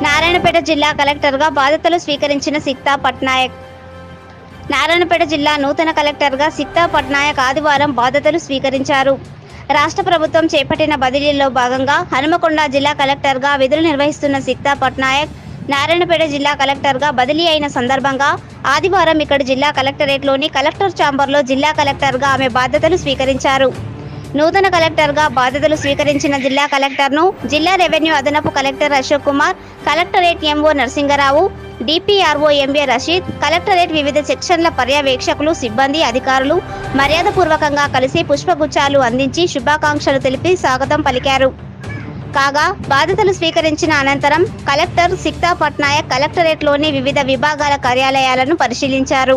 నారాయణపేట జిల్లా కలెక్టర్గా బాధ్యతలు స్వీకరించిన సిక్తా పట్నాయక్. నారాయణపేట జిల్లా నూతన కలెక్టర్గా సిక్తా పట్నాయక్ ఆదివారం బాధ్యతలు స్వీకరించారు. రాష్ట్ర ప్రభుత్వం చేపట్టిన బదిలీలో భాగంగా హనుమకొండ జిల్లా కలెక్టర్గా విధులు నిర్వహిస్తున్న సిక్తా పట్నాయక్ నారాయణపేట జిల్లా కలెక్టర్గా బదిలీ అయిన సందర్భంగా ఆదివారం ఇక్కడి జిల్లా కలెక్టరేట్లోని కలెక్టర్ ఛాంబర్లో జిల్లా కలెక్టర్గా ఆమె బాధ్యతలు స్వీకరించారు. నూతన కలెక్టర్గా బాధ్యతలు స్వీకరించిన జిల్లా కలెక్టర్ను జిల్లా రెవెన్యూ అదనపు collector Ashok Kumar, collectorate MO Narasingarao, DPRO MA Rasheed, collectorate వివిధ సెక్షన్ల పర్యవేక్షకులు, సిబ్బంది, అధికారులు మర్యాదపూర్వకంగా కలిసి పుష్పగుచ్చాలు అందించి శుభాకాంక్షలు తెలిపి స్వాగతం పలికారు. కాగా బాధ్యతలు స్వీకరించిన అనంతరం కలెక్టర్ సిక్తా పట్నాయక్ కలెక్టరేట్లోని వివిధ విభాగాల కార్యాలయాలను పరిశీలించారు.